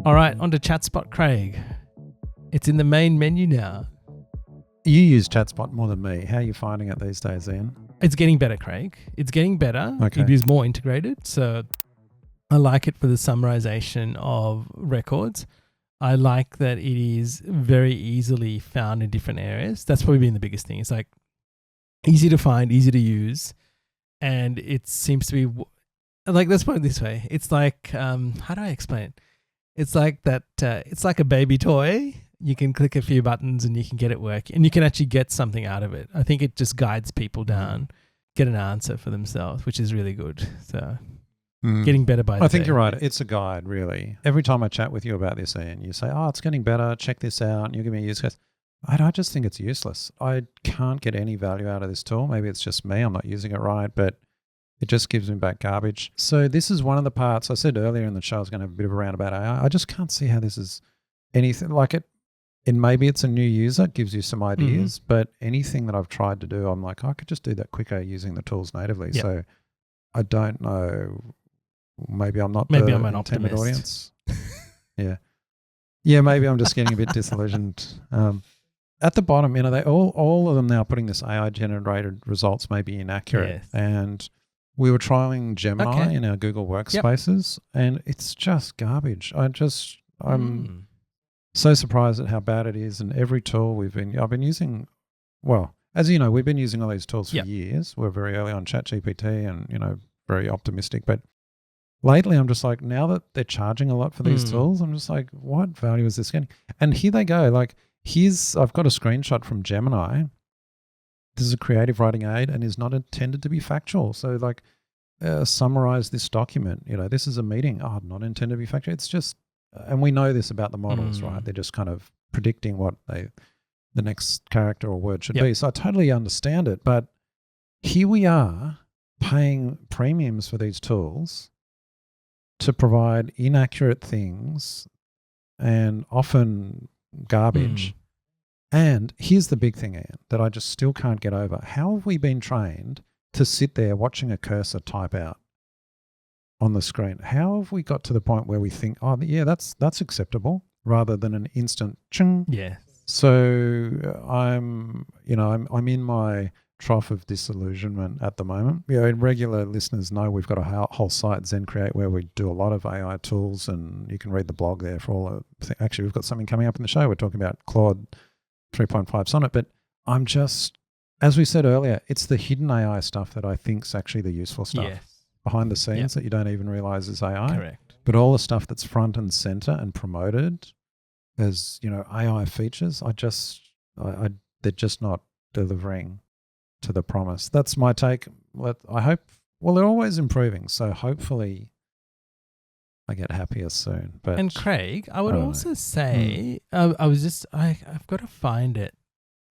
All right, on to Chatspot, Craig. It's in the main menu now. You use Chatspot more than me. How are you finding it these days, Ian? It's getting better, Craig. It's getting better. Okay. It is more integrated. So I like it for the summarization of records. I like that it is very easily found in different areas. That's probably been the biggest thing. It's like easy to find, easy to use. And it seems to be like, let's put it this way. It's like, how do I explain it? It's like that, it's like a baby toy. You can click a few buttons and you can get it working and you can actually get something out of it. I think it just guides people down, get an answer for themselves, which is really good. So getting better by the I think day. you're right. It's a guide, really. Every time I chat with you about this, Ian, you say, oh, it's getting better. Check this out. And you give me a use case. I just think it's useless. I can't get any value out of this tool. Maybe it's just me. I'm not using it right, but it just gives me back garbage. So this is one of the parts I said earlier in the show I was going to have a bit of a roundabout AI. I just can't see how this is anything like it. And maybe it's a new user, it gives you some ideas, but anything that I've tried to do, I'm like, I could just do that quicker using the tools natively. Yep. So I don't know. Maybe I'm not Maybe the I'm an intended optimist. audience. Yeah, maybe I'm just getting a bit disillusioned. At the bottom, they all of them now putting this AI generated results may be inaccurate. Yes. And we were trialing Gemini in our Google Workspaces, and it's just garbage. I'm so surprised at how bad it is. And every tool I've been using, well, as you know, we've been using all these tools for years. We're very early on ChatGPT and, very optimistic. But lately I'm just like, now that they're charging a lot for these tools, I'm just like, what value is this getting? And here they go. Like, I've got a screenshot from Gemini. This is a creative writing aid and is not intended to be factual. So like, summarize this document. This is a meeting. Oh, not intended to be factual. It's just, and we know this about the models, right? They're just kind of predicting what the next character or word should be. So I totally understand it. But here we are paying premiums for these tools to provide inaccurate things and often garbage. And here's the big thing, Ian, that I just still can't get over. How have we been trained to sit there watching a cursor type out on the screen? How have we got to the point where we think, oh, yeah, that's acceptable, rather than an instant ching? Yeah. So I'm in my trough of disillusionment at the moment. Regular listeners know we've got a whole site, Zen Create, where we do a lot of AI tools, and you can read the blog there for all the actually, we've got something coming up in the show. We're talking about Claude 3.5 Sonnet, but I'm just, as we said earlier, it's the hidden AI stuff that I think is actually the useful stuff behind the scenes that you don't even realize is AI. Correct. But all the stuff that's front and center and promoted as, AI features, they're just not delivering to the promise. That's my take. I hope, they're always improving. So hopefully I get happier soon. But And Craig, I would also say, I've got to find it.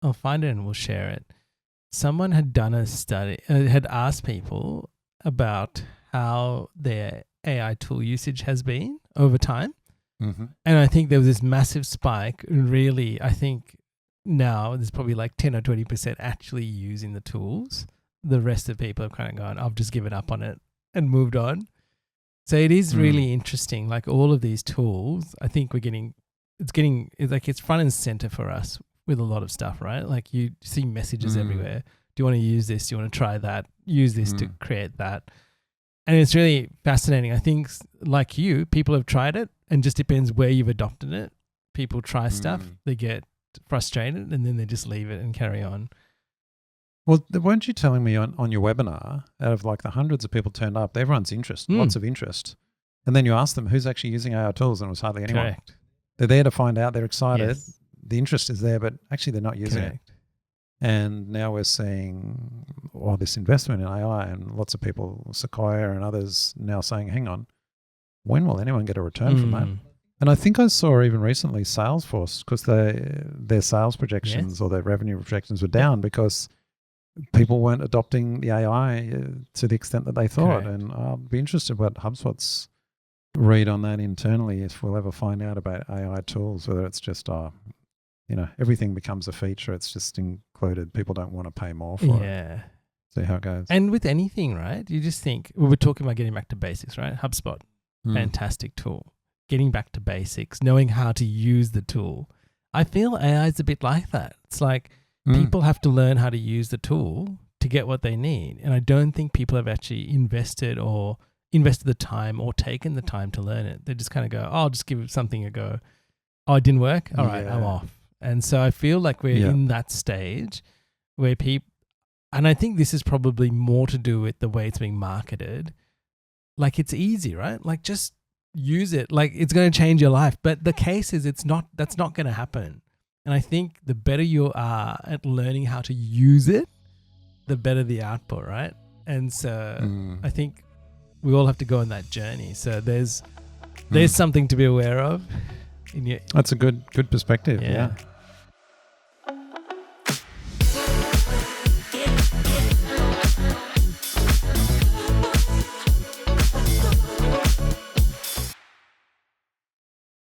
I'll find it and we'll share it. Someone had done a study, had asked people about how their AI tool usage has been over time. And I think there was this massive spike. Really, I think now there's probably like 10 or 20% actually using the tools. The rest of people have kind of gone, I've just given up on it and moved on. So it is really interesting. Like all of these tools, I think it's front and center for us with a lot of stuff, right? Like you see messages everywhere. Do you want to use this? Do you want to try that? Use this to create that. And it's really fascinating. I think like you, people have tried it, and just depends where you've adopted it. People try stuff, they get frustrated, and then they just leave it and carry on. Well, weren't you telling me on your webinar, out of like the hundreds of people turned up, everyone's lots of interest. And then you ask them who's actually using AI tools, and it was hardly anyone. Correct. They're there to find out, they're excited. Yes. The interest is there, but actually they're not using it. And now we're seeing this investment in AI, and lots of people, Sequoia and others, now saying, hang on, when will anyone get a return from that? And I think I saw even recently Salesforce, because their sales projections or their revenue projections were down because people weren't adopting the AI to the extent that they thought. Correct. And I'll be interested what HubSpot's read on that internally, if we'll ever find out about AI tools, whether it's just everything becomes a feature. It's just included. People don't want to pay more for it. Yeah. See how it goes. And with anything, right? You just think, we were talking about getting back to basics, right? HubSpot, fantastic tool. getting back to basics, knowing how to use the tool. I feel AI is a bit like that. It's like people have to learn how to use the tool to get what they need. And I don't think people have actually invested the time or taken the time to learn it. They just kind of go, oh, I'll just give something a go. Oh, it didn't work? All right, I'm off. And so I feel like we're in that stage where people, and I think this is probably more to do with the way it's being marketed. Like, it's easy, right? Like, just use it. Like, it's going to change your life. But the case is that's not going to happen. And I think the better you are at learning how to use it, the better the output, right? And so I think we all have to go on that journey. So there's something to be aware of. That's a good perspective. Yeah.